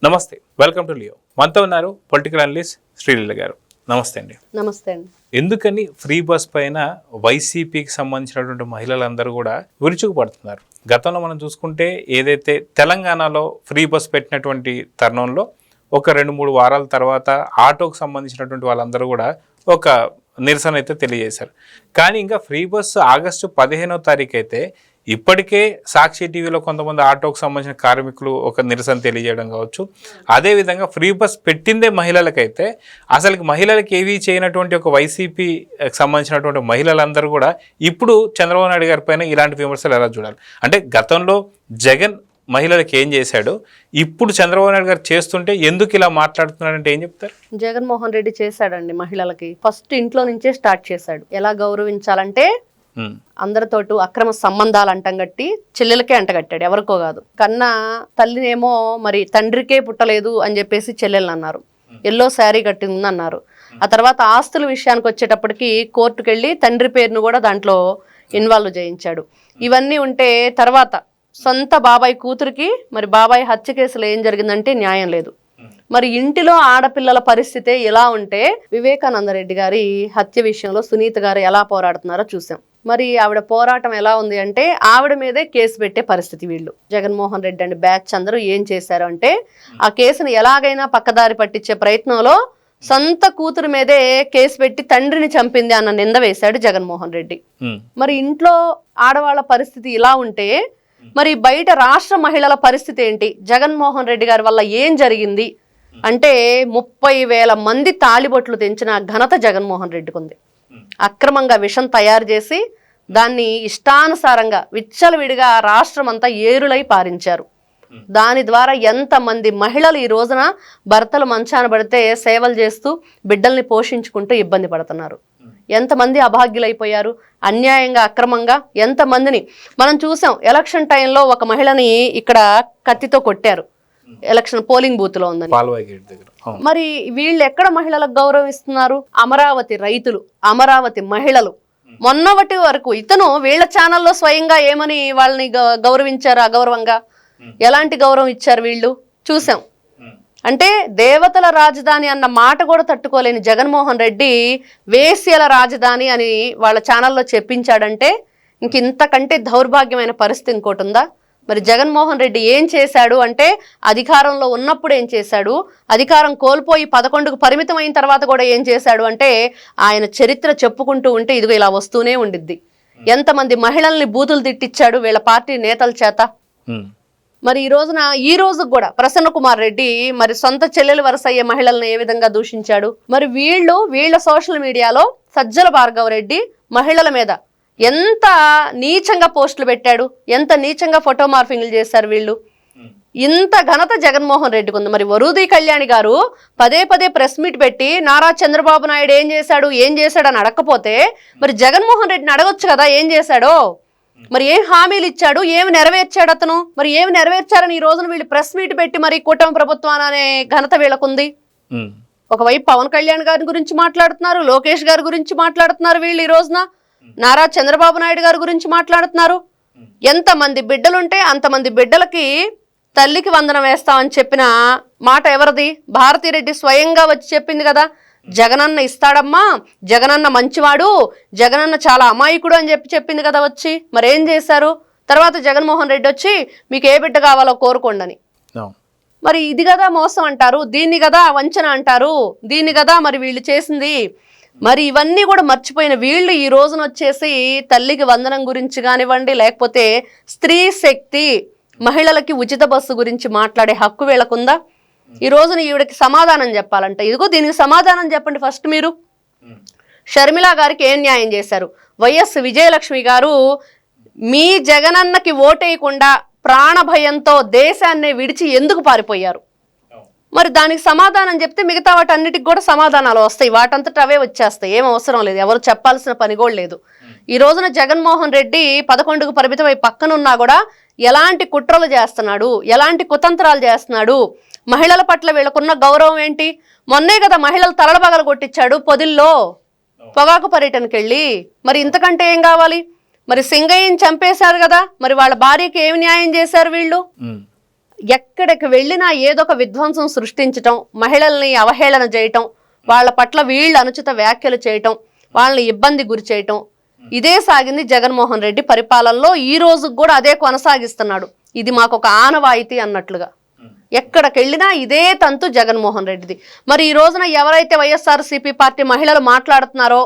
నమస్తే, welcome to Leo. మనతో ఉన్నారు పొలిటికల్ అనలిస్ట్ శ్రీలీల గారు. నమస్తే అండి. నమస్తే అండి. ఎందుకని ఫ్రీ బస్ పైన వైసీపీకి సంబంధించినటువంటి మహిళలందరూ కూడా విరుచుకుపడుతున్నారు? గతంలో మనం చూసుకుంటే ఏదైతే తెలంగాణలో ఫ్రీ బస్ పెట్టినటువంటి తరుణంలో ఒక 2-3 వారాల తర్వాత ఆటోకు సంబంధించినటువంటి వాళ్ళందరూ కూడా ఒక నిరసన అయితే తెలియజేశారు. కానీ ఇంకా ఫ్రీ బస్సు ఆగస్టు 15వ తారీఖు అయితే ఇప్పటికే సాక్షి టీవీలో కొంతమంది ఆటోకు సంబంధించిన కార్మికులు ఒక నిరసన తెలియజేయడం కావచ్చు. అదేవిధంగా ఫ్రీ బస్ పెట్టిందే మహిళలకైతే అసలు మహిళలకు ఏవి చేయనటువంటి ఒక వైసీపీకి సంబంధించినటువంటి మహిళలందరూ కూడా ఇప్పుడు చంద్రబాబు నాయుడు గారి పైన ఇలాంటి విమర్శలు ఎలా చూడాలి? అంటే గతంలో జగన్ మహిళలకు ఏం చేశాడు, ఇప్పుడు చంద్రబాబు నాయుడు గారు చేస్తుంటే ఎందుకు ఇలా మాట్లాడుతున్నాడంటే ఏం చెప్తారు? జగన్మోహన్ రెడ్డి చేశాడండి మహిళలకి. ఫస్ట్ ఇంట్లో నుంచే స్టార్ట్ చేశాడు. ఎలా గౌరవించాలంటే అందరితోటి అక్రమ సంబంధాలు అంటగట్టి చెల్లెలకే అంటగట్టాడు, ఎవరికో కాదు. కన్నా తల్లినేమో మరి తండ్రికే పుట్టలేదు అని చెప్పేసి చెల్లెల్ని అన్నారు. ఎల్లో శారీ కట్టింది అన్నారు. ఆ తర్వాత ఆస్తుల విషయానికి వచ్చేటప్పటికి కోర్టుకు వెళ్ళి తండ్రి పేరును కూడా దాంట్లో ఇన్వాల్వ్ చేయించాడు. ఇవన్నీ ఉంటే తర్వాత సొంత బాబాయ్ కూతురికి మరి బాబాయ్ హత్య కేసులో ఏం జరిగిందంటే న్యాయం లేదు. మరి ఇంటిలో ఆడపిల్లల పరిస్థితే ఇలా ఉంటే వివేకానంద రెడ్డి గారి హత్య విషయంలో సునీత గారు ఎలా పోరాడుతున్నారో చూసాం. మరి ఆవిడ పోరాటం ఎలా ఉంది అంటే ఆవిడ మీదే కేసు పెట్టే పరిస్థితి. వీళ్ళు జగన్మోహన్ రెడ్డి అండ్ బ్యాచ్ అందరూ ఏం చేశారు అంటే ఆ కేసును ఎలాగైనా పక్కదారి పట్టించే ప్రయత్నంలో సొంత కూతురు మీదే కేసు పెట్టి తండ్రిని చంపింది అన్న నింద వేశాడు జగన్మోహన్ రెడ్డి. మరి ఇంట్లో ఆడవాళ్ళ పరిస్థితి ఇలా ఉంటే మరి బయట రాష్ట్ర మహిళల పరిస్థితి ఏంటి? జగన్మోహన్ రెడ్డి గారి వల్ల ఏం జరిగింది అంటే 30,000 మంది తాలిబొట్లు తెంచిన ఘనత జగన్మోహన్ రెడ్డికి ఉంది. అక్రమంగా విషం తయారు చేసి దాన్ని ఇష్టానుసారంగా విచ్చలవిడిగా రాష్ట్రం అంతా ఏరులై పారించారు. దాని ద్వారా ఎంతమంది మహిళలు ఈ రోజున భర్తలు మంచాన పడితే సేవలు చేస్తూ బిడ్డల్ని పోషించుకుంటూ ఇబ్బంది పడుతున్నారు. ఎంతమంది అభాగ్యులైపోయారు అన్యాయంగా అక్రమంగా. ఎంతమందిని మనం చూసాం. ఎలక్షన్ టైంలో ఒక మహిళని ఇక్కడ కత్తితో కొట్టారు, ఎలక్షన్ పోలింగ్ బూత్ లో ఉందని. మరి వీళ్ళు ఎక్కడ మహిళలకు గౌరవం ఇస్తున్నారు? అమరావతి రైతులు, అమరావతి మహిళలు మొన్నటి వరకు ఇతను వీళ్ళ ఛానల్లో స్వయంగా ఏమని వాళ్ళని గౌరవించారు? అగౌరవంగా ఎలాంటి గౌరవం ఇచ్చారు వీళ్ళు చూసాం. అంటే దేవతల రాజధాని అన్న మాట కూడా తట్టుకోలేని జగన్మోహన్ రెడ్డి వేశ్యల రాజధాని అని వాళ్ళ ఛానల్లో చెప్పించాడంటే ఇంక ఇంతకంటే దౌర్భాగ్యమైన పరిస్థితి ఇంకోటి ఉందా? మరి జగన్మోహన్ రెడ్డి ఏం చేశాడు అంటే అధికారంలో ఉన్నప్పుడు ఏం చేశాడు, అధికారం కోల్పోయి 11కు పరిమితం అయిన తర్వాత కూడా ఏం చేశాడు అంటే ఆయన చరిత్ర చెప్పుకుంటూ ఉంటే ఇదిగో ఇలా వస్తూనే ఉండిద్ది. ఎంతమంది మహిళల్ని బూతులు తిట్టించాడు వీళ్ళ పార్టీ నేతల చేత. మరి ఈ రోజు కూడా ప్రసన్న కుమార్ రెడ్డి మరి సొంత చెల్లెలు వరుస అయ్యే మహిళలను ఏ విధంగా దూషించాడు. మరి వీళ్ళ సోషల్ మీడియాలో సజ్జల భార్గవ రెడ్డి మహిళల మీద ఎంత నీచంగా పోస్టులు పెట్టాడు, ఎంత నీచంగా ఫోటో మార్ఫింగ్లు చేశారు వీళ్ళు. ఇంత ఘనత జగన్మోహన్ రెడ్డికి ఉంది. మరి వరుదీ కళ్యాణి గారు పదే ప్రెస్ మీట్ పెట్టి నారా చంద్రబాబు నాయుడు ఏం చేశాడు అని అడగకపోతే మరి జగన్మోహన్ రెడ్డిని అడగొచ్చు కదా ఏం చేశాడో. మరి ఏం హామీలు ఇచ్చాడు, ఏమి నెరవేర్చాడు అతను? మరి ఏమి నెరవేర్చారని ఈ రోజున వీళ్ళు ప్రెస్ మీట్ పెట్టి మరి కూటమి ప్రభుత్వాన్ని అనే ఘనత వీళ్ళకుంది. ఒకవైపు పవన్ కళ్యాణ్ గారి గురించి మాట్లాడుతున్నారు, లోకేష్ గారి గురించి మాట్లాడుతున్నారు, వీళ్ళు ఈ రోజున నారా చంద్రబాబు నాయుడు గారి గురించి మాట్లాడుతున్నారు. ఎంతమంది బిడ్డలుంటే అంతమంది బిడ్డలకి తల్లికి వందనం వేస్తామని చెప్పిన మాట ఎవరిది? భారతిరెడ్డి స్వయంగా వచ్చి చెప్పింది కదా, జగనన్న ఇస్తాడమ్మా, జగనన్న మంచివాడు, జగనన్న చాలా అమాయకుడు అని చెప్పింది కదా వచ్చి. మరి ఏం చేశారు? తర్వాత జగన్మోహన్ రెడ్డి వచ్చి మీకు ఏ బిడ్డ కావాలో కోరుకోండి. మరి ఇది కదా మోసం అంటారు, దీన్ని కదా వంచన అంటారు, దీన్ని కదా మరి వీళ్ళు చేసింది. మరి ఇవన్నీ కూడా మర్చిపోయిన వీళ్ళు ఈ రోజున వచ్చేసి తల్లికి వందనం గురించి కానివ్వండి, లేకపోతే స్త్రీ శక్తి మహిళలకి ఉచిత బస్సు గురించి మాట్లాడే హక్కు వీళ్ళకుందా? ఈ రోజున ఈవిడకి సమాధానం చెప్పాలంటే ఇదిగో దీనికి సమాధానం చెప్పండి ఫస్ట్ మీరు. షర్మిల గారికి ఏం న్యాయం చేశారు? వైఎస్ విజయలక్ష్మి గారు మీ జగనన్నకి ఓటేయకుండా ప్రాణభయంతో దేశాన్ని విడిచి ఎందుకు పారిపోయారు? మరి దానికి సమాధానం చెప్తే మిగతా వాటన్నిటికి కూడా సమాధానాలు వస్తాయి, వాటంతట అవే వచ్చేస్తాయి. ఏం అవసరం లేదు, ఎవరు చెప్పాల్సిన పని కూడా లేదు. ఈ రోజున జగన్మోహన్ రెడ్డి 11కు పరిమితమై పక్కనున్నా కూడా ఎలాంటి కుట్రలు చేస్తున్నాడు, ఎలాంటి కుతంత్రాలు చేస్తున్నాడు, మహిళల పట్ల వీళ్ళకున్న గౌరవం ఏంటి? మొన్నే కదా మహిళలు తలల పగలు కొట్టించాడు పొదిల్లో పొగాకు పర్యటనకి వెళ్ళి. మరి ఇంతకంటే ఏం కావాలి? మరి సింగయ్యని చంపేశారు కదా, మరి వాళ్ళ భార్యకి ఏమి న్యాయం చేశారు వీళ్ళు? ఎక్కడికి వెళ్ళినా ఏదో ఒక విధ్వంసం సృష్టించటం, మహిళల్ని అవహేళన చేయటం, వాళ్ళ పట్ల వీళ్ళు అనుచిత వ్యాఖ్యలు చేయటం, వాళ్ళని ఇబ్బంది గురి చేయటం, ఇదే సాగింది జగన్మోహన్ రెడ్డి పరిపాలనలో. ఈ రోజు కూడా అదే కొనసాగిస్తున్నాడు. ఇది మాకు ఒక ఆనవాయితీ అన్నట్లుగా ఎక్కడికి వెళ్ళినా ఇదే తంతు జగన్మోహన్ రెడ్డిది. మరి ఈ రోజున ఎవరైతే వైఎస్ఆర్సీపీ పార్టీ మహిళలు మాట్లాడుతున్నారో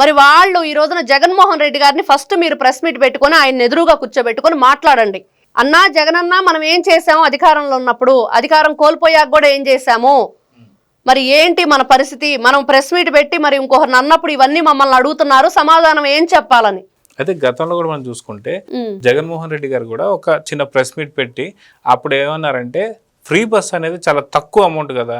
మరి వాళ్ళు ఈ రోజున జగన్మోహన్ రెడ్డి గారిని ఫస్ట్ మీరు ప్రెస్ మీట్ పెట్టుకొని ఆయన ఎదురుగా కూర్చోబెట్టుకొని మాట్లాడండి. అన్నా జగనన్న మనం ఏం చేసాము అధికారంలో ఉన్నప్పుడు, అధికారం కోల్పోయాక కూడా ఏం చేశాము, మరి ఏంటి మన పరిస్థితి, మనం ప్రెస్ మీట్ పెట్టి మరి ఇంకొకరిని అన్నప్పుడు ఇవన్నీ మమ్మల్ని అడుగుతున్నారు, సమాధానం ఏం చెప్పాలని. అయితే గతంలో కూడా మనం చూసుకుంటే జగన్మోహన్ రెడ్డి గారు కూడా ఒక చిన్న ప్రెస్ మీట్ పెట్టి అప్పుడు ఏమన్నారంటే ఫ్రీ బస్ అనేది చాలా తక్కువ అమౌంట్ కదా,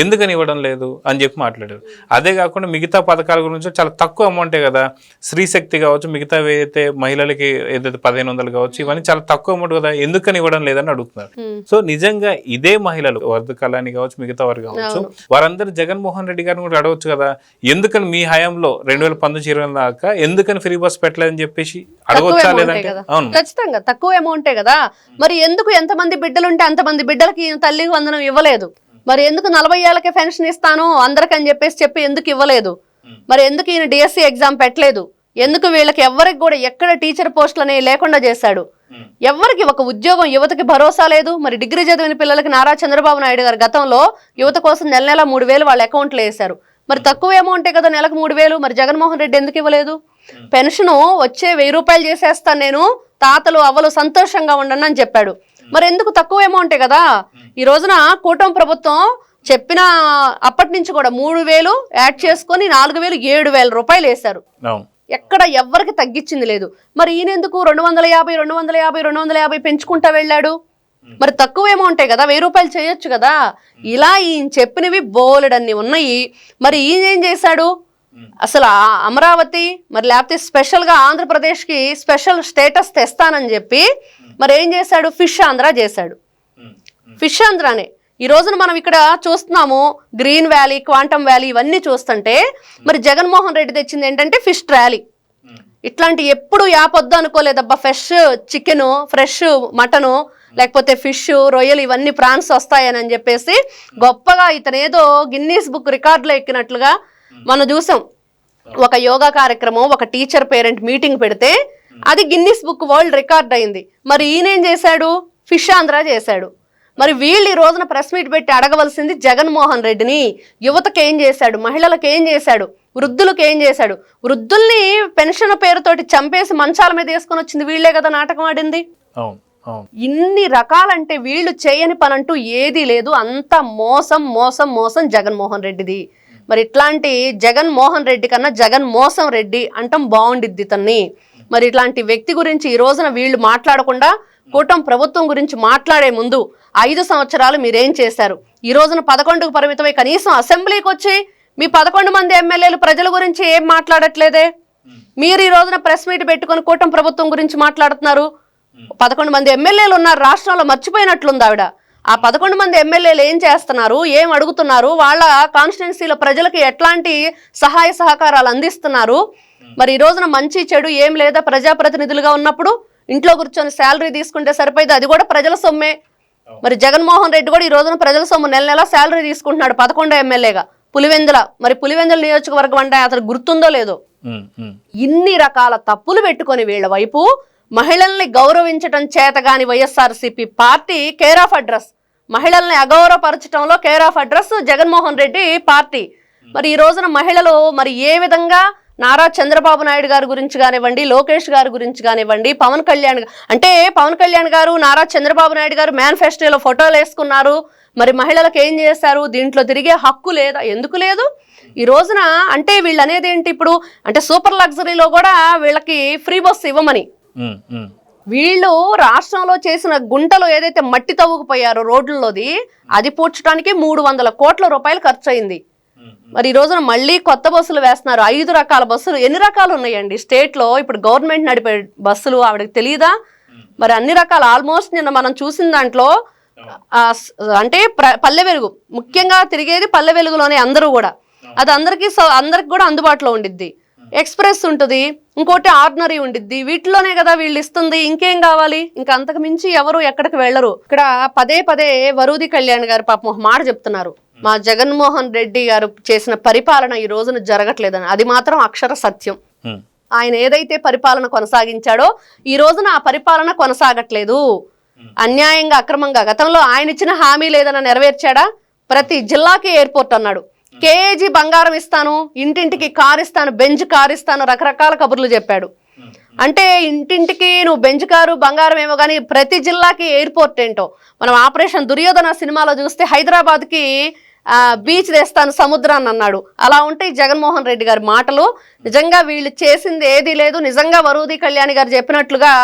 ఎందుకని ఇవ్వడం లేదు అని చెప్పి మాట్లాడారు. అదే కాకుండా మిగతా పథకాల గురించి చాలా తక్కువ అమౌంటే కదా, స్త్రీశక్తి కావచ్చు, మిగతా ఏదైతే మహిళలకి ఏదైతే 1500 కావచ్చు, ఇవన్నీ చాలా తక్కువ అమౌంట్ కదా, ఎందుకని ఇవ్వడం లేదని అడుగుతున్నారు. సో నిజంగా ఇదే మహిళలు వరద కళాని కావచ్చు, మిగతా వారు కావచ్చు, వారందరూ జగన్మోహన్ రెడ్డి గారిని కూడా అడగవచ్చు కదా, ఎందుకని మీ హయాంలో 2019-20 దాకా ఎందుకని ఫ్రీ బస్ పెట్టలేదని చెప్పేసి అడగవచ్చా లేదంటే? అవును, ఖచ్చితంగా తక్కువ అమౌంటే కదా. మరి ఎందుకు ఎంతమంది బిడ్డలుంటే అంతమంది బిడ్డలకి తల్లికి వందనం ఇవ్వలేదు? మరి ఎందుకు 40 ఏళ్ళకే పెన్షన్ ఇస్తాను అందరికని చెప్పి ఎందుకు ఇవ్వలేదు? మరి ఎందుకు ఈయన డిఎస్సి ఎగ్జామ్ పెట్టలేదు? ఎందుకు వీళ్ళకి ఎవరికి కూడా ఎక్కడ టీచర్ పోస్టులని లేకుండా చేశాడు? ఎవరికి ఒక ఉద్యోగం, యువతకి భరోసా లేదు. మరి డిగ్రీ చదివిన పిల్లలకి నారా చంద్రబాబు నాయుడు గారు గతంలో యువత కోసం నెల 3000 వాళ్ళ అకౌంట్లో వేశారు. మరి తక్కువ అమౌంటే కదా, నెలకు 3000. మరి జగన్మోహన్ రెడ్డి ఎందుకు ఇవ్వలేదు? పెన్షన్ వచ్చే 1000 రూపాయలు చేసేస్తాను నేను, తాతలు అవ్వలు సంతోషంగా ఉండండి అని చెప్పాడు. మరి ఎందుకు తక్కువ అమౌంటే కదా. ఈ రోజున కూటమి ప్రభుత్వం చెప్పిన అప్పటి నుంచి కూడా 3000 యాడ్ చేసుకొని 4000 7,000 రూపాయలు వేశారు. ఎక్కడ ఎవ్వరికి తగ్గించింది లేదు. మరి ఈయన ఎందుకు 250 పెంచుకుంటా వెళ్ళాడు? మరి తక్కువ అమౌంటే కదా, 1000 రూపాయలు చేయొచ్చు కదా. ఇలా ఈయన చెప్పినవి బోలెడన్ని ఉన్నాయి. మరి ఈయన ఏం చేశాడు? అసలు అమరావతి మరి లేకపోతే స్పెషల్గా ఆంధ్రప్రదేశ్కి స్పెషల్ స్టేటస్ తెస్తానని చెప్పి మరి ఏం చేశాడు? ఫిష్ ఆంధ్ర చేశాడు. ఫిష్ ఆంధ్రానే ఈ రోజున మనం ఇక్కడ చూస్తున్నాము. గ్రీన్ వ్యాలీ, క్వాంటమ్ వ్యాలీ ఇవన్నీ చూస్తుంటే మరి జగన్మోహన్ రెడ్డి తెచ్చింది ఏంటంటే ఫిష్ ట్రాలీ. ఇట్లాంటి ఎప్పుడు యాపొద్దు అనుకోలేదబ్బా. ఫ్రెష్ చికెను, ఫ్రెష్ మటను, లేకపోతే ఫిష్, రొయ్యలు ఇవన్నీ ప్రాన్స్ వస్తాయని చెప్పేసి గొప్పగా ఇతనేదో గిన్నీస్ బుక్ రికార్డులో ఎక్కినట్లుగా మనం చూసాం. ఒక యోగా కార్యక్రమం, ఒక టీచర్ పేరెంట్ మీటింగ్ పెడితే అది గిన్నీస్ బుక్ వరల్డ్ రికార్డ్ అయింది. మరి ఈయనేం చేశాడు? ఫిష్ ఆంధ్ర చేశాడు. మరి వీళ్ళు ఈ రోజున ప్రెస్ మీట్ పెట్టి అడగవలసింది జగన్మోహన్ రెడ్డిని. యువతకి ఏం చేశాడు, మహిళలకు ఏం చేశాడు, వృద్ధులకు ఏం చేశాడు? వృద్ధుల్ని పెన్షన్ పేరుతోటి చంపేసి మంచాల మీద వేసుకొని వచ్చింది వీళ్లే కదా నాటకం ఆడింది. ఇన్ని రకాలంటే వీళ్ళు చేయని పని అంటూ ఏదీ లేదు. అంత మోసం మోసం మోసం జగన్మోహన్ రెడ్డిది. మరి ఇట్లాంటి జగన్మోహన్ రెడ్డి కన్నా జగన్ మోసం రెడ్డి అంటాం బాగుండిద్ది తన్ని. మరి ఇట్లాంటి వ్యక్తి గురించి ఈ రోజున వీళ్ళు మాట్లాడకుండా కూటమి ప్రభుత్వం గురించి మాట్లాడే ముందు 5 సంవత్సరాలు మీరేం చేశారు? ఈ రోజున 11కు పరిమితమై కనీసం అసెంబ్లీకి వచ్చి మీ 11 మంది ఎమ్మెల్యేలు ప్రజల గురించి ఏం మాట్లాడట్లేదే. మీరు ఈ రోజున ప్రెస్ మీట్ పెట్టుకొని కూటమి ప్రభుత్వం గురించి మాట్లాడుతున్నారు. 11 మంది ఎమ్మెల్యేలు ఉన్నారు రాష్ట్రంలో, మర్చిపోయినట్లుంది ఆవిడ. ఆ 11 మంది ఎమ్మెల్యేలు ఏం చేస్తున్నారు, ఏం అడుగుతున్నారు, వాళ్ళ కాన్స్టిట్యున్సీల ప్రజలకి ఎట్లాంటి సహాయ సహకారాలు అందిస్తున్నారు? మరి ఈ రోజున మంచి చెడు ఏం లేదా? ప్రజాప్రతినిధులుగా ఉన్నప్పుడు ఇంట్లో కూర్చొని శాలరీ తీసుకుంటే సరిపోయింది, అది కూడా ప్రజల సొమ్మే. మరి జగన్మోహన్ రెడ్డి కూడా ఈ రోజున ప్రజల సొమ్ము నెల శాలరీ తీసుకుంటున్నాడు 11 ఎమ్మెల్యేగా. పులివెందుల నియోజకవర్గం అంటే అతను గుర్తుందో లేదో. ఇన్ని రకాల తప్పులు పెట్టుకొని వీళ్ళ వైపు మహిళల్ని గౌరవించడం చేతగాని YSRCP party care of address, మహిళల్ని అగౌరవపరచడంలో care of address Jaganmohan Reddy party. మరి ఈ రోజున మహిళలు మరి ఏ విధంగా నారా చంద్రబాబు నాయుడు గారి గురించి కానివ్వండి, లోకేష్ గారి గురించి కానివ్వండి, పవన్ కళ్యాణ్ గారు నారా చంద్రబాబు నాయుడు గారు మేనిఫెస్టోలో ఫోటోలు వేసుకున్నారు. మరి మహిళలకు ఏం చేశారు? దీంట్లో తిరిగే హక్కు లేదా? ఎందుకు లేదు? ఈ రోజున అంటే వీళ్ళు అనేది ఏంటి ఇప్పుడు అంటే సూపర్ లగ్జరీలో కూడా వీళ్ళకి ఫ్రీ బస్ ఇవ్వమని. వీళ్ళు రాష్ట్రంలో చేసిన గుంటలు ఏదైతే మట్టి తవ్వుకుపోయారో రోడ్లలోది, అది పూడ్చడానికి 300 కోట్ల రూపాయలు ఖర్చు అయింది. మరి ఈ రోజున మళ్ళీ కొత్త బస్సులు వేస్తున్నారు. 5 రకాల బస్సులు. ఎన్ని రకాలు ఉన్నాయండి స్టేట్ లో? ఇప్పుడు గవర్నమెంట్ నడిపే బస్సులు ఆవిడకి తెలియదా? మరి అన్ని రకాల ఆల్మోస్ట్ నిన్న మనం చూసిన దాంట్లో అంటే పల్లె వెలుగు ముఖ్యంగా తిరిగేది పల్లె వెలుగులోనే అందరూ కూడా. అది అందరికి కూడా అందుబాటులో ఉండిద్ది. ఎక్స్ప్రెస్ ఉంటుంది, ఇంకోటి ఆర్డినరీ ఉండిద్ది. వీటిలోనే కదా వీళ్ళు ఇస్తుంది, ఇంకేం కావాలి? ఇంకా అంతకు మించి ఎవరు ఎక్కడికి వెళ్ళరు. ఇక్కడ పదే పదే వరూది కళ్యాణ్ గారు పాపం ఒక మాట చెప్తున్నారు, మా జగన్మోహన్ రెడ్డి గారు చేసిన పరిపాలన ఈ రోజున జరగట్లేదని. అది మాత్రం అక్షర సత్యం. ఆయన ఏదైతే పరిపాలన కొనసాగించాడో ఈ రోజున ఆ పరిపాలన కొనసాగట్లేదు. అన్యాయంగా, అక్రమంగా. గతంలో ఆయన ఇచ్చిన హామీ లేదన్న నెరవేర్చాడా? ప్రతి జిల్లాకి ఎయిర్పోర్ట్ అన్నాడు, కేజీ బంగారం ఇస్తాను, ఇంటింటికి కార్ ఇస్తాను, బెంజ్ కార్ ఇస్తాను, రకరకాల కబుర్లు చెప్పాడు. అంటే ఇంటింటికి నువ్వు బెంజ్ కారు బంగారం ఏమో కానీ ప్రతి జిల్లాకి ఎయిర్పోర్ట్ ఏంటో. మనం ఆపరేషన్ దుర్యోధన సినిమాలో చూస్తే హైదరాబాద్కి బీచ్ తెస్తాను, సముద్రాన్ని అన్నాడు. అలా ఉంటే ఈ జగన్మోహన్ రెడ్డి గారి మాటలు. నిజంగా వీళ్ళు చేసింది ఏదీ లేదు. నిజంగా వరూది కళ్యాణ్ గారు చెప్పినట్లుగా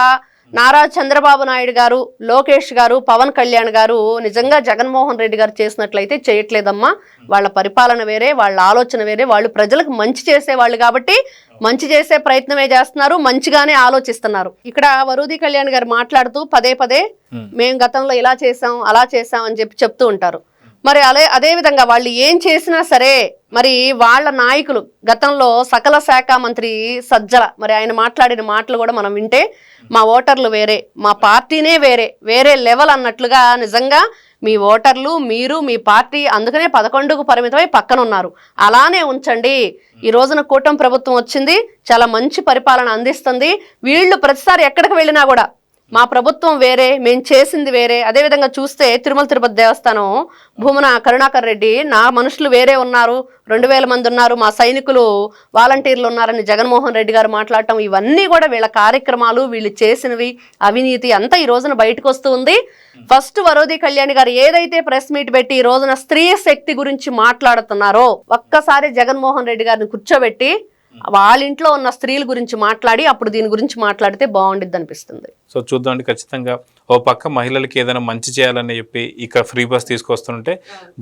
నారా చంద్రబాబు నాయుడు గారు, లోకేష్ గారు, పవన్ కళ్యాణ్ గారు నిజంగా జగన్మోహన్ రెడ్డి గారు చేసినట్లయితే చేయట్లేదమ్మా. వాళ్ళ పరిపాలన వేరే, వాళ్ళ ఆలోచన వేరే. వాళ్ళు ప్రజలకు మంచి చేసేవాళ్ళు కాబట్టి మంచి చేసే ప్రయత్నమే చేస్తున్నారు, మంచిగానే ఆలోచిస్తున్నారు. ఇక్కడ వరూది కళ్యాణ్ గారు మాట్లాడుతూ పదే పదే మేము గతంలో ఇలా చేసాం, అలా చేసాం అని చెప్తూ ఉంటారు. మరి అదే విధంగా వాళ్ళు ఏం చేసినా సరే, మరి వాళ్ళ నాయకులు గతంలో సకల శాఖ మంత్రి సజ్జల, మరి ఆయన మాట్లాడిన మాటలు కూడా మనం వింటే మా ఓటర్లు వేరే, మా పార్టీనే వేరే లెవెల్ అన్నట్లుగా. నిజంగా మీ ఓటర్లు, మీరు, మీ పార్టీ అందుకనే 11కు పరిమితమై పక్కన ఉన్నారు. అలానే ఉంచండి. ఈ రోజున కూటమి ప్రభుత్వం వచ్చింది, చాలా మంచి పరిపాలన అందిస్తుంది. వీళ్ళు ప్రతిసారి ఎక్కడికి వెళ్ళినా కూడా మా ప్రభుత్వం వేరే, మేము చేసింది వేరే. అదేవిధంగా చూస్తే తిరుమల తిరుపతి దేవస్థానం భూమన కరుణాకర్ రెడ్డి, నా మనుషులు వేరే ఉన్నారు, 2000 మంది ఉన్నారు, మా సైనికులు వాలంటీర్లు ఉన్నారని జగన్మోహన్ రెడ్డి గారు మాట్లాడటం, ఇవన్నీ కూడా వీళ్ళ కార్యక్రమాలు, వీళ్ళు చేసినవి, అవినీతి అంతా ఈ రోజున బయటకు వస్తూ ఉంది. ఫస్ట్ వరూది కళ్యాణ్ గారు ఏదైతే ప్రెస్ మీట్ పెట్టి ఈ రోజున స్త్రీ శక్తి గురించి మాట్లాడుతున్నారో, ఒక్కసారి జగన్మోహన్ రెడ్డి గారిని కూర్చోబెట్టి వాళ్ళ ఇంట్లో ఉన్న స్త్రీల గురించి మాట్లాడి అప్పుడు దీని గురించి మాట్లాడితే బాగుండిద్ది అనిపిస్తుంది. సో చూద్దామండి. ఖచ్చితంగా ఓ పక్క మహిళలకి ఏదైనా మంచి చేయాలని చెప్పి ఇక ఫ్రీ బస్ తీసుకొస్తుంటే,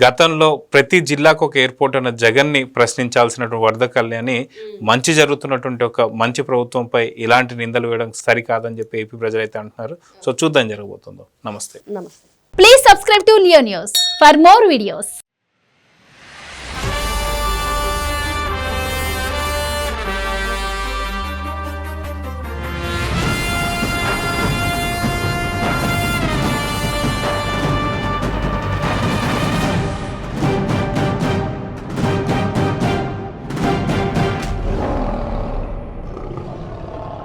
గతంలో ప్రతి జిల్లాకు ఒక ఎయిర్పోర్ట్ అన్న జగన్ని ప్రశ్నించాల్సినటువంటి వరద కళ్యాణి మంచి జరుగుతున్నటువంటి ఒక మంచి ప్రభుత్వంపై ఇలాంటి నిందలు వేయడం సరికాదని చెప్పి ఏపీ ప్రజలైతే అంటున్నారు. సో చూద్దాం జరగబోతుందో. నమస్తే. నమస్తే. Please subscribe to Leo News for more videos.